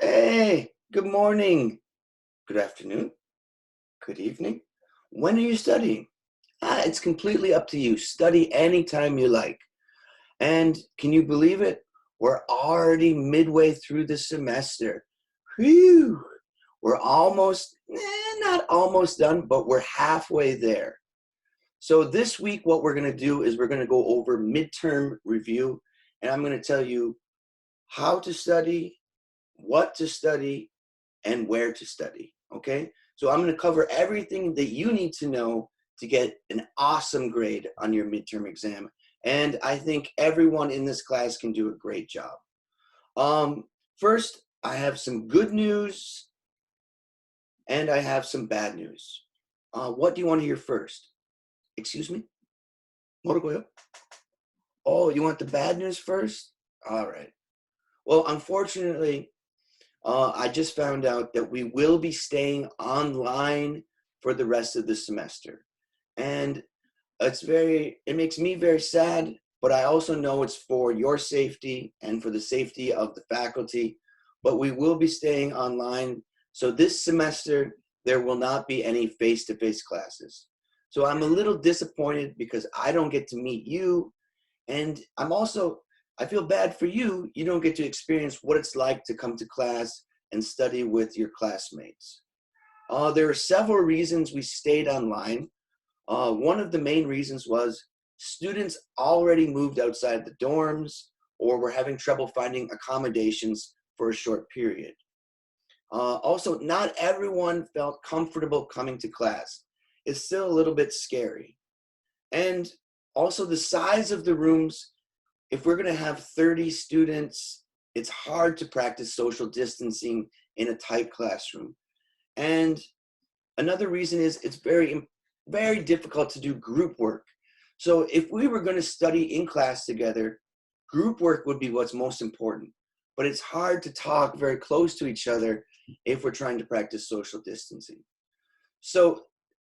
Hey, good morning, good afternoon, good evening. When are you studying? It's completely up to you. Study anytime you like. And can you believe it? We're already midway through the semester. Whew! We're almost, not almost done, but we're halfway there. So this week, what we're going to do is we're going to go over midterm review, and I'm going to tell you how to study, what to study, and where to study. Okay, so I'm going to cover everything that you need to know to get an awesome grade on your midterm exam. And I think everyone in this class can do a great job. Um, First, I have some good news and I have some bad news. What do you want to hear first? Excuse me? Morogoyo? Oh, you want the bad news first? All right. Well, unfortunately, I just found out that we will be staying online for the rest of the semester. And it makes me very sad, but I also know it's for your safety and for the safety of the faculty. But we will be staying online. So this semester, there will not be any face-to-face classes. So I'm a little disappointed because I don't get to meet you. And I feel bad for you. You don't get to experience what it's like to come to class and study with your classmates. There are several reasons we stayed online. One of the main reasons was students already moved outside the dorms or were having trouble finding accommodations for a short period. Also, not everyone felt comfortable coming to class. It's still a little bit scary. And also the size of the rooms, if we're going to have 30 students, it's hard to practice social distancing in a tight classroom. And another reason is it's very difficult to do group work. So if we were going to study in class together, group work would be what's most important. But it's hard to talk very close to each other if we're trying to practice social distancing. So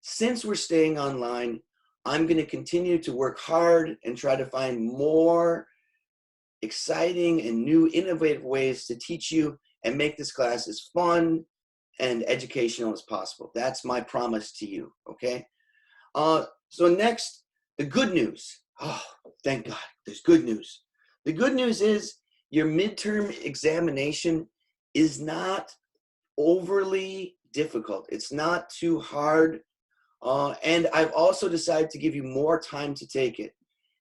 since we're staying online, I'm going to continue to work hard and try to find more exciting and new innovative ways to teach you and make this class as fun and educational as possible. That's my promise to you, okay? So next, the good news. Oh, thank God, there's good news. The good news is your midterm examination is not overly difficult. It's not too hard. And I've also decided to give you more time to take it.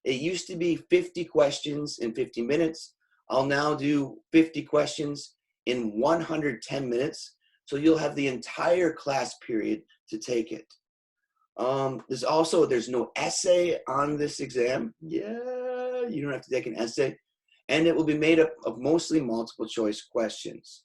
It used to be 50 questions in 50 minutes. I'll now do 50 questions in 110 minutes. So you'll have the entire class period to take it. There's no essay on this exam. Yeah, you don't have to take an essay. And it will be made up of mostly multiple choice questions.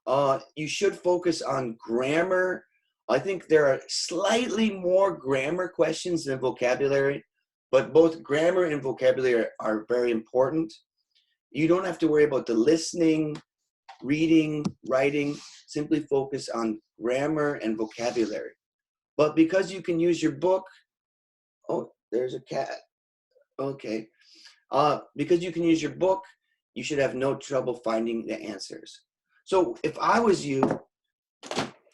You should focus on grammar. I think there are slightly more grammar questions than vocabulary, but both grammar and vocabulary are very important. You don't have to worry about the listening, reading, writing. Simply focus on grammar and vocabulary. But because you can use your book, oh, there's a cat. Okay. Because you can use your book, you should have no trouble finding the answers. So if I was you,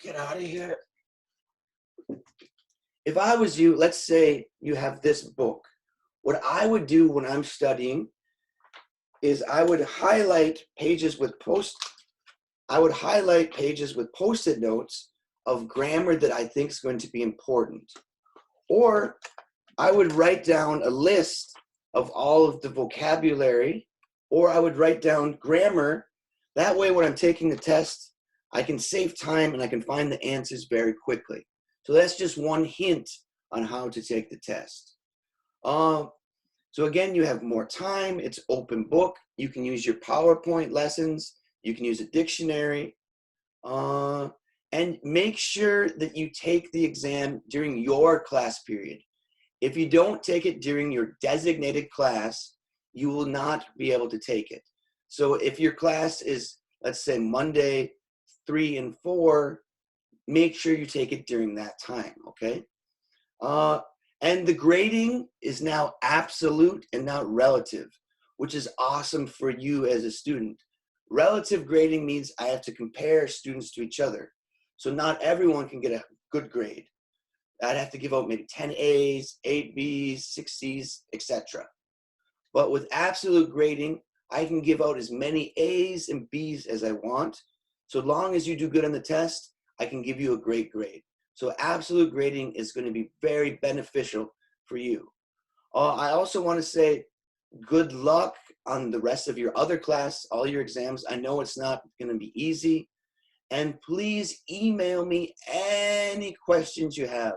get out of here. If I was you, let's say you have this book. What I would do when I'm studying is I would highlight pages with post-it notes of grammar that I think is going to be important. Or I would write down a list of all of the vocabulary, or I would write down grammar. That way, when I'm taking the test, I can save time and I can find the answers very quickly. So that's just one hint on how to take the test. So again, you have more time. It's open book. You can use your PowerPoint lessons. You can use a dictionary. And make sure that you take the exam during your class period. If you don't take it during your designated class, you will not be able to take it. So if your class is, let's say, Monday, 3 and 4, make sure you take it during that time, okay? And the grading is now absolute and not relative, which is awesome for you as a student. Relative grading means I have to compare students to each other. So not everyone can get a good grade. I'd have to give out maybe 10 A's, 8 B's, 6 C's, etc. But with absolute grading, I can give out as many A's and B's as I want. So long as you do good on the test, I can give you a great grade. So absolute grading is going to be very beneficial for you. I also want to say good luck on the rest of your other class, all your exams. I know it's not going to be easy. And please email me any questions you have.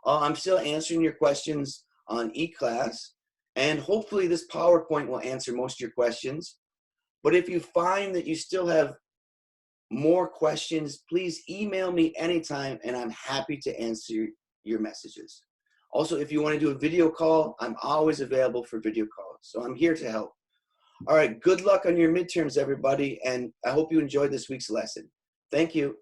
I'm still answering your questions on eClass, and hopefully this PowerPoint will answer most of your questions. But if you find that you still have more questions, please email me anytime, and I'm happy to answer your messages. Also, if you want to do a video call, I'm always available for video calls. So I'm here to help. All right, good luck on your midterms, everybody, and I hope you enjoyed this week's lesson. Thank you.